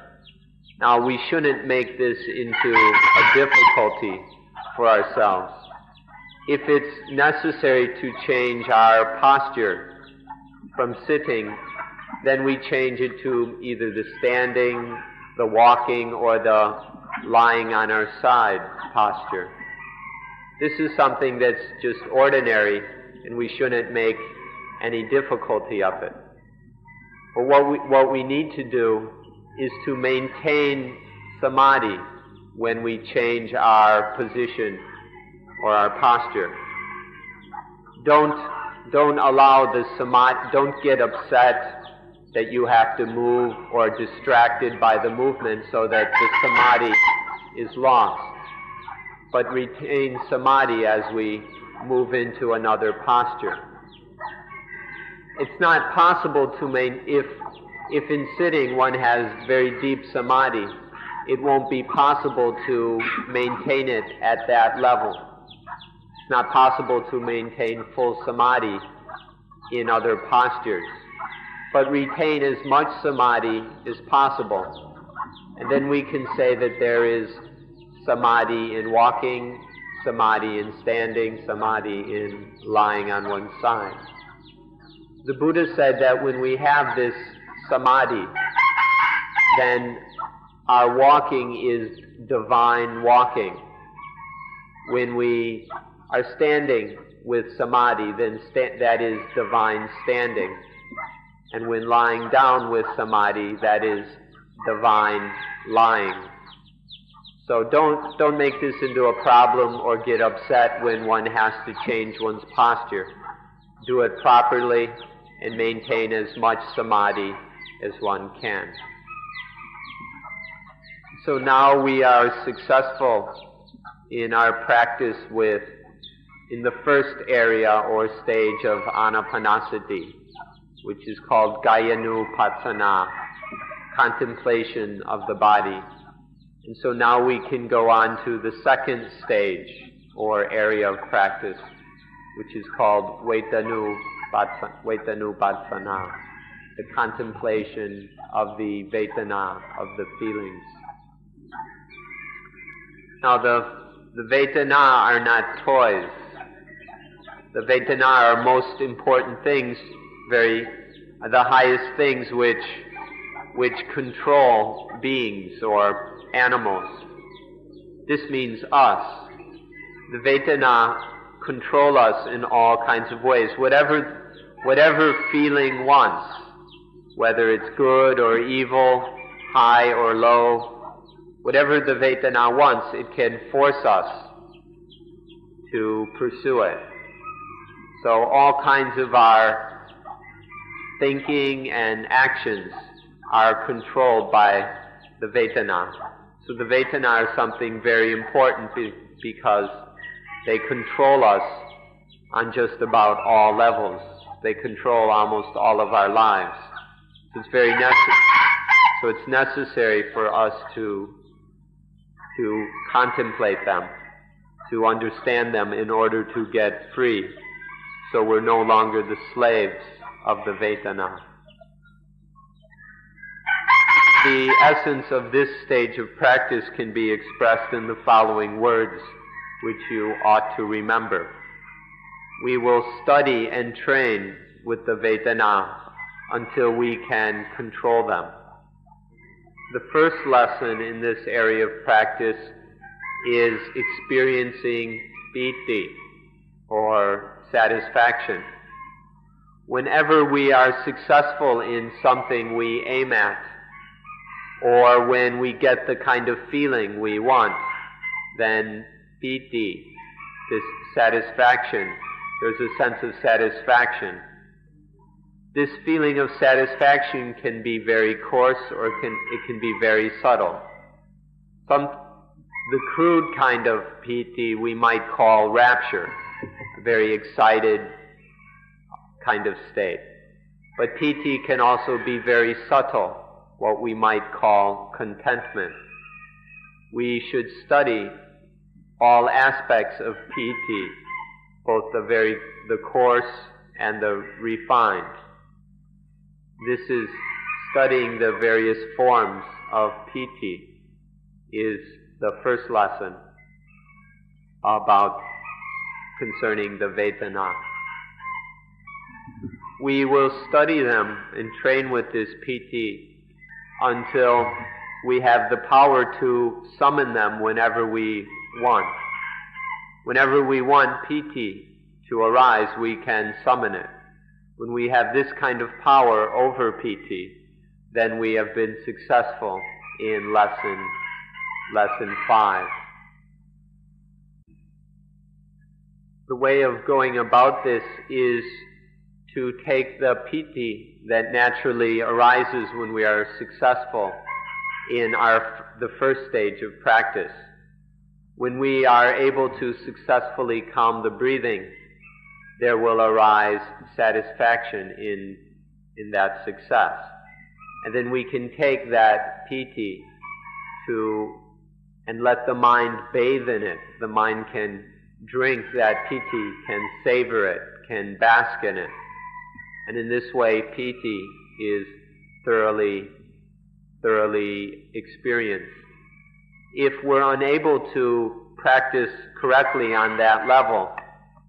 Now we shouldn't make this into a difficulty for ourselves. If it's necessary to change our posture from sitting, then we change it to either the standing, the walking, or the lying on our side posture. This is something that's just ordinary, and we shouldn't make any difficulty of it. But what we need to do is to maintain samadhi when we change our position or our posture. Don't allow the samadhi, don't get upset that you have to move or distracted by the movement so that the samadhi is lost. but retain samadhi as we move into another posture. It's not possible to if in sitting one has very deep samadhi, it won't be possible to maintain it at that level. It's not possible to maintain full samadhi in other postures, but retain as much samadhi as possible. And then we can say that there is samadhi in walking, samadhi in standing, samadhi in lying on one side. The Buddha said that when we have this samadhi, then our walking is divine walking. When we are standing with samadhi, then that is divine standing. And when lying down with samadhi, that is divine lying. So don't make this into a problem or get upset when one has to change one's posture. Do it properly and maintain as much samadhi as one can. So now we are successful in our practice in the first area or stage of anapanasati, which is called Kayanupassana, contemplation of the body. And so now we can go on to the second stage or area of practice, which is called Vedanupassana, the contemplation of the Vedana, of the feelings. Now the Vedana are not toys. The Vedana are most important things, the highest things which control beings or animals. This means us. The Vedana control us in all kinds of ways. Whatever feeling wants, whether it's good or evil, high or low, whatever the Vedana wants, it can force us to pursue it. So all kinds of our thinking and actions are controlled by the Vedana. So the Vedana are something very important because they control us on just about all levels. They control almost all of our lives. So it's necessary for us to contemplate them, to understand them in order to get free, so we're no longer the slaves of the Vedana. The essence of this stage of practice can be expressed in the following words, which you ought to remember. We will study and train with the Vedana until we can control them. The first lesson in this area of practice is experiencing piti, or satisfaction. Whenever we are successful in something we aim at, or when we get the kind of feeling we want, then piti, this satisfaction, there's a sense of satisfaction. This feeling of satisfaction can be very coarse or it can be very subtle. The crude kind of piti we might call rapture, a very excited kind of state. But piti can also be very subtle, what we might call contentment. We should study all aspects of piti, both the coarse and the refined. This is studying the various forms of piti is the first lesson concerning the Vedana. We will study them and train with this piti until we have the power to summon them whenever we want. Whenever we want piti to arise, we can summon it. When we have this kind of power over piti, then we have been successful in lesson 5. The way of going about this is to take the piti that naturally arises when we are successful in the first stage of practice. When we are able to successfully calm the breathing, there will arise satisfaction in that success. And then we can take that piti and let the mind bathe in it. The mind can drink that piti, can savor it, can bask in it. And in this way, piti is thoroughly experienced. If we're unable to practice correctly on that level,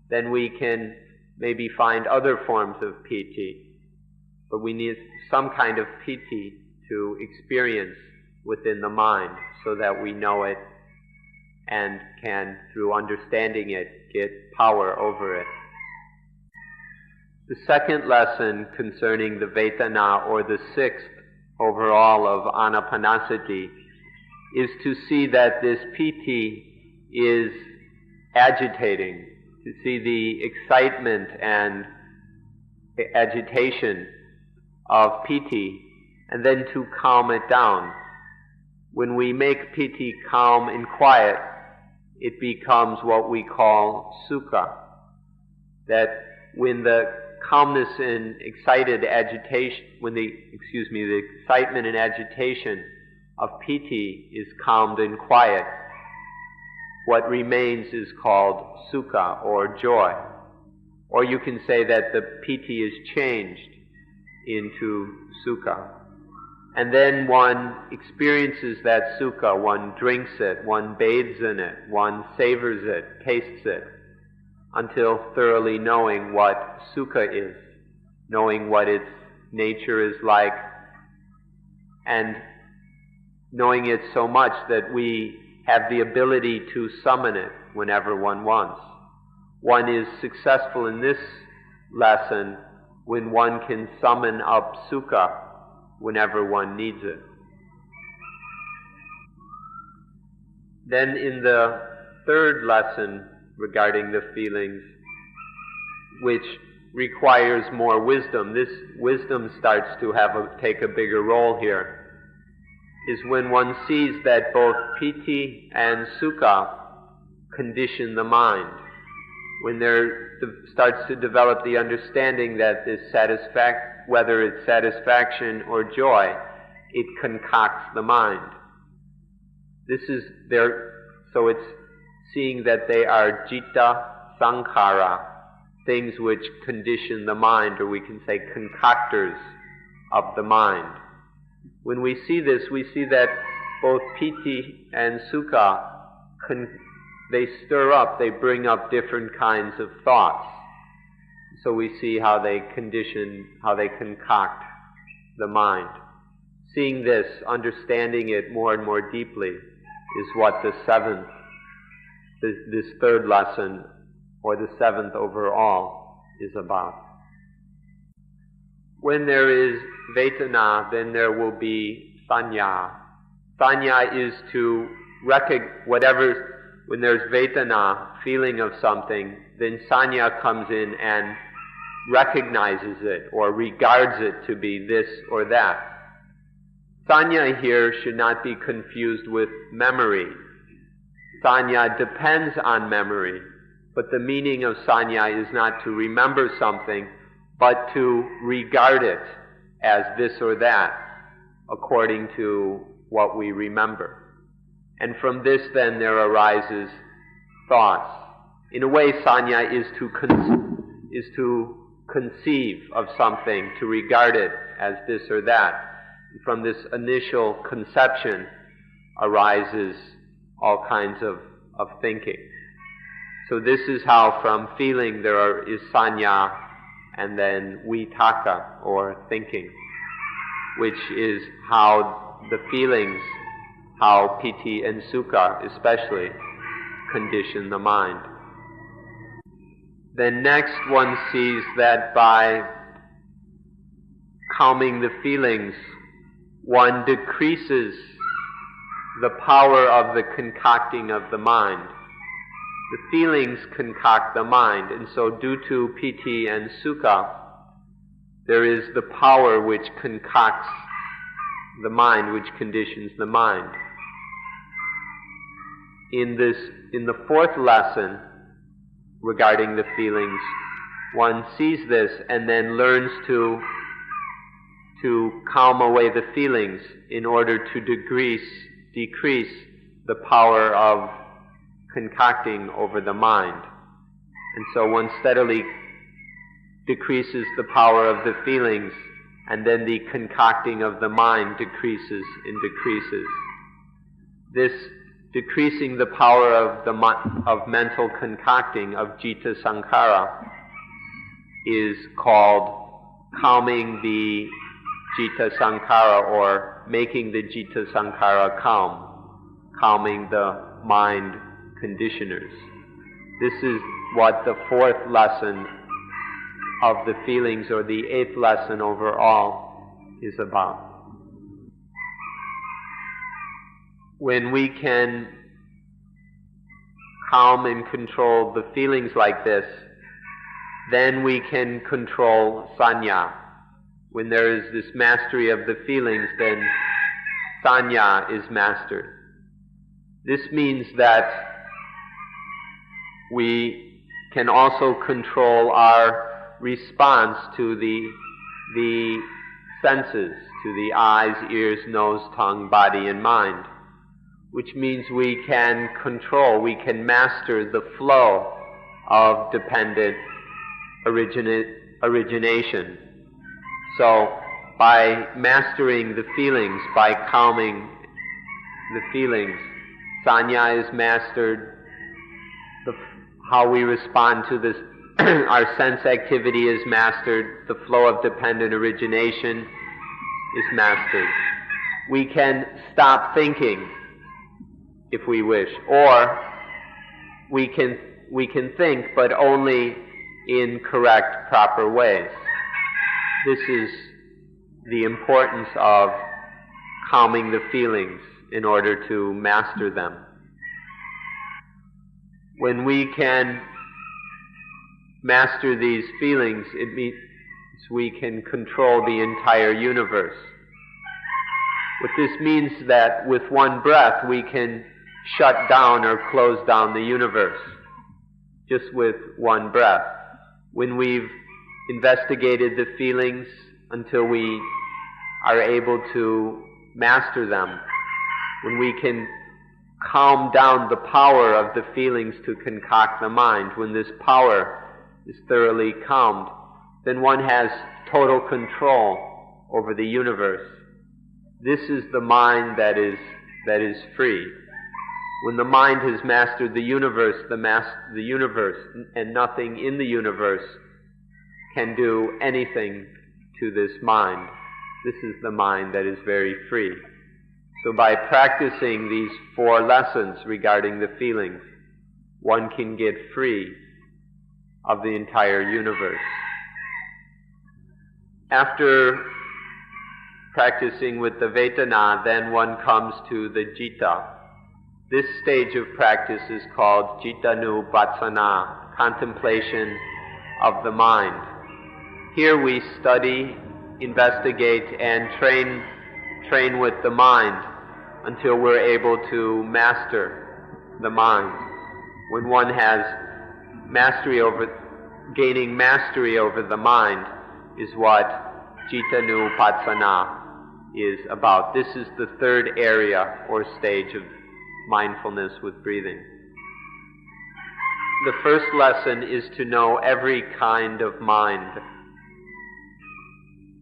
then we can maybe find other forms of piti. But we need some kind of piti to experience within the mind so that we know it and can, through understanding it, get power over it. The second lesson concerning the Vedana, or the sixth overall of Anapanasati, is to see that this piti is agitating, to see the excitement and agitation of piti, and then to calm it down. When we make piti calm and quiet, it becomes what we call sukha. That when the calmness and excited agitation, the excitement and agitation of piti is calmed and quiet, what remains is called sukha, or joy. Or you can say that the piti is changed into sukha. And then one experiences that sukha, one drinks it, one bathes in it, one savors it, tastes it, until thoroughly knowing what sukha is, knowing what its nature is like, and knowing it so much that we have the ability to summon it whenever one wants. One is successful in this lesson when one can summon up sukha whenever one needs it. Then in the third lesson regarding the feelings, which requires more wisdom, this wisdom starts to take a bigger role here, is when one sees that both piti and sukha condition the mind. When there starts to develop the understanding that this whether it's satisfaction or joy, it concocts the mind. So it's seeing that they are citta sankhara, things which condition the mind, or we can say concoctors of the mind. When we see this, we see that both piti and sukha, they stir up, they bring up different kinds of thoughts. So we see how they concoct the mind. Seeing this, understanding it more and more deeply, is what this third lesson, or the seventh overall, is about. When there is Vedana, then there will be Sanya. Sanya is to when there's Vedana, feeling of something, then Sanya comes in and recognizes it or regards it to be this or that. Sanya here should not be confused with memory. Sanya depends on memory, but the meaning of Sanya is not to remember something, but to regard it as this or that, according to what we remember. And from this then there arises thoughts. In a way, Sanya is to conceive of something, to regard it as this or that. And from this initial conception arises all kinds of thinking. So this is how from feeling is Sanya, and then Vitaka, or thinking, which is how the feelings, how piti and sukha especially, condition the mind. Then next one sees that by calming the feelings, one decreases the power of the concocting of the mind. The feelings concoct the mind, and so due to piti and sukha, there is the power which concocts the mind, which conditions the mind. in the fourth lesson regarding the feelings, one sees this and then learns to calm away the feelings in order to decrease the power of concocting over the mind. And so one steadily decreases the power of the feelings, and then the concocting of the mind decreases and decreases. This decreasing the power of mental concocting, of citta sankhara, is called calming the citta sankhara, or making the citta sankhara calming the mind conditioners. This is what the fourth lesson of the feelings, or the eighth lesson overall, is about. When we can calm and control the feelings like this, then we can control sanya. When there is this mastery of the feelings, then sanya is mastered. This means that we can also control our response to the senses, to the eyes, ears, nose, tongue, body, and mind, which means we can master the flow of dependent origination. So, by mastering the feelings, by calming the feelings, sanya is mastered. How we respond to this, our sense activity is mastered. The flow of dependent origination is mastered. We can stop thinking if we wish, or we can think, but only in correct, proper ways. This is the importance of calming the feelings in order to master them. When we can master these feelings, it means we can control the entire universe. What this means is that with one breath we can shut down or close down the universe, just with one breath. When we've investigated the feelings until we are able to master them, when we can calm down the power of the feelings to concoct the mind, when this power is thoroughly calmed, then one has total control over the universe. This is the mind that is free. When the mind has mastered the universe, the universe and nothing in the universe can do anything to this mind. This is the mind that is very free. So by practicing these four lessons regarding the feelings, one can get free of the entire universe. After practicing with the Vedana, then one comes to the citta. This stage of practice is called cittanupassana, contemplation of the mind. Here we study, investigate, and train with the mind until we're able to master the mind. When one has gaining mastery over the mind is what cittanupassana is about. This is the third area or stage of mindfulness with breathing. The first lesson is to know every kind of mind.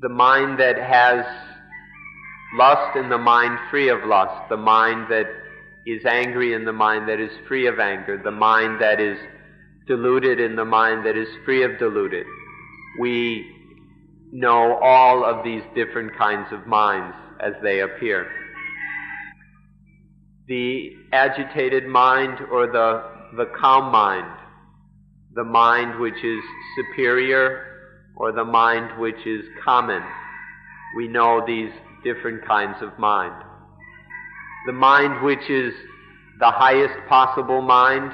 The mind that has lust and the mind free of lust, the mind that is angry and the mind that is free of anger, the mind that is deluded and the mind that is free of deluded. We know all of these different kinds of minds as they appear. The agitated mind or the calm mind, the mind which is superior or the mind which is common. We know these different kinds of mind. The mind which is the highest possible mind,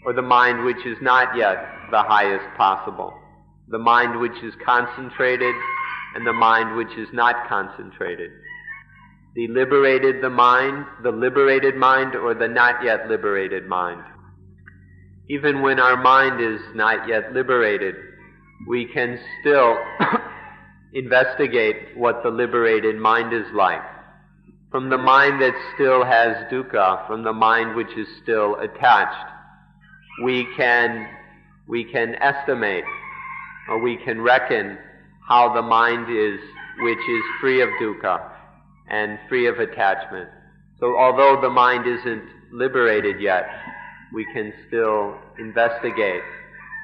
or the mind which is not yet the highest possible. The mind which is concentrated and the mind which is not concentrated. the liberated mind, or the not yet liberated mind. Even when our mind is not yet liberated, we can still investigate what the liberated mind is like. From the mind that still has dukkha, from the mind which is still attached, we can estimate, or we can reckon how the mind is which is free of dukkha and free of attachment. So although the mind isn't liberated yet, we can still investigate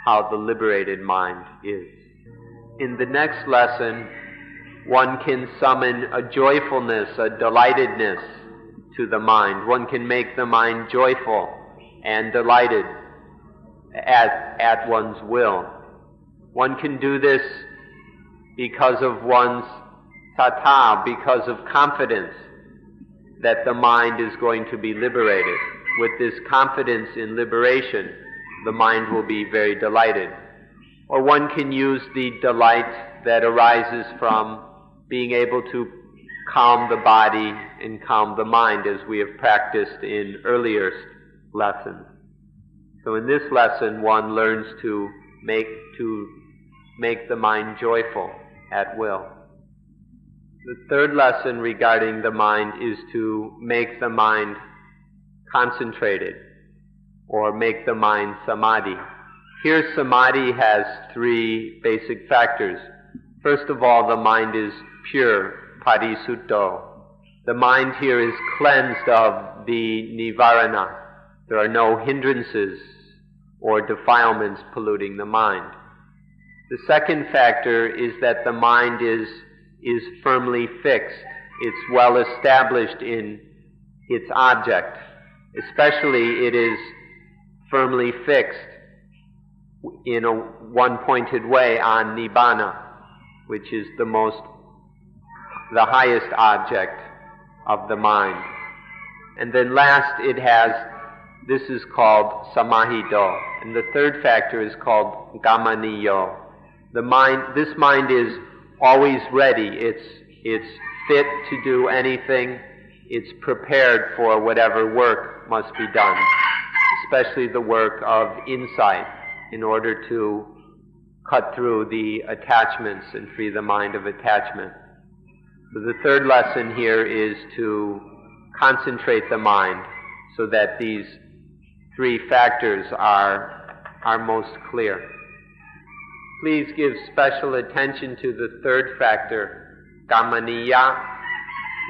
how the liberated mind is. In the next lesson, one can summon a joyfulness, a delightedness to the mind. One can make the mind joyful and delighted at one's will. One can do this because of one's sattva, because of confidence that the mind is going to be liberated. With this confidence in liberation, the mind will be very delighted. Or one can use the delight that arises from being able to calm the body and calm the mind, as we have practiced in earlier lessons. So in this lesson, one learns to make the mind joyful at will. The third lesson regarding the mind is to make the mind concentrated, or make the mind samadhi. Here samadhi has three basic factors. First of all, the mind is pure, parisuddho. The mind here is cleansed of the nivarana. There are no hindrances or defilements polluting the mind. The second factor is that the mind is firmly fixed. It's well established in its object. Especially, it is firmly fixed in a one-pointed way on nibbana, which is the highest object of the mind. And then last, this is called samahito. And the third factor is called gamaniyo. This mind is always ready. It's fit to do anything. It's prepared for whatever work must be done, especially the work of insight, in order to cut through the attachments and free the mind of attachment. So the third lesson here is to concentrate the mind so that these three factors are most clear. Please give special attention to the third factor, gamaniya,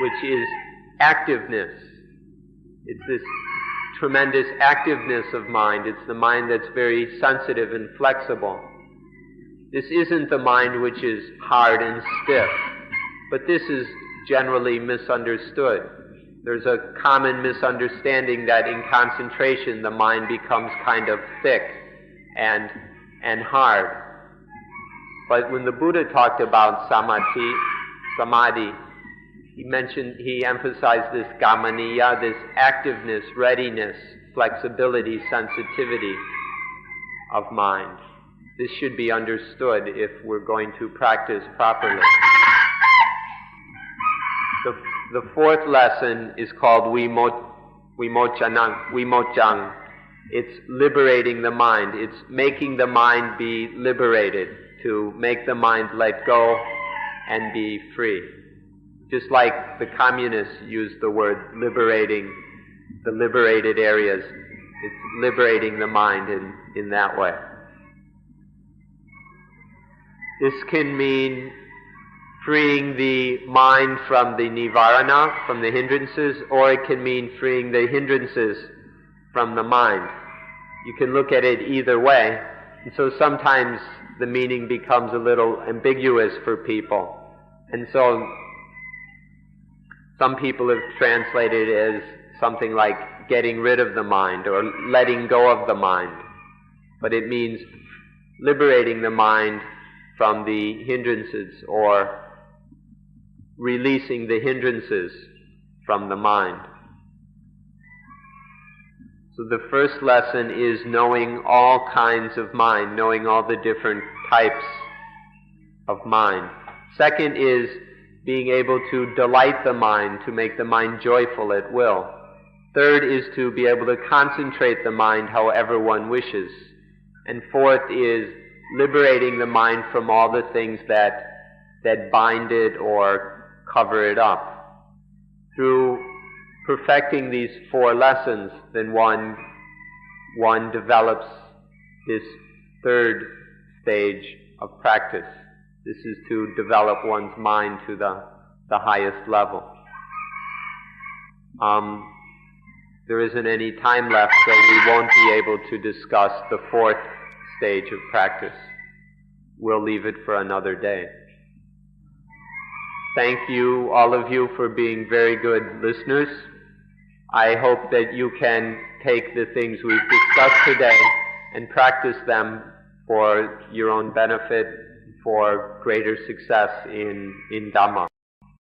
which is activeness. It's this tremendous activeness of mind. It's the mind that's very sensitive and flexible. This isn't the mind which is hard and stiff, but this is generally misunderstood. There's a common misunderstanding that in concentration the mind becomes kind of thick and hard. But when the Buddha talked about samadhi, he emphasized this gamaniya, this activeness, readiness, flexibility, sensitivity of mind. This should be understood if we're going to practice properly. The fourth lesson is called vimocchang. It's liberating the mind. It's making the mind be liberated, to make the mind let go and be free. Just like the communists use the word liberating, the liberated areas, it's liberating the mind in that way. This can mean freeing the mind from the nivarana, from the hindrances, or it can mean freeing the hindrances from the mind. You can look at it either way, and so sometimes the meaning becomes a little ambiguous for people. And so some people have translated it as something like getting rid of the mind or letting go of the mind. But it means liberating the mind from the hindrances, or releasing the hindrances from the mind. So the first lesson is knowing all kinds of mind, knowing all the different types of mind. Second is being able to delight the mind, to make the mind joyful at will. Third is to be able to concentrate the mind however one wishes. And fourth is liberating the mind from all the things that bind it or cover it up. Through perfecting these four lessons, then one develops this third stage of practice. This is to develop one's mind to the highest level. There isn't any time left, so we won't be able to discuss the fourth stage of practice. We'll leave it for another day. Thank you, all of you, for being very good listeners. I hope that you can take the things we've discussed today and practice them for your own benefit, for greater success in Dhamma.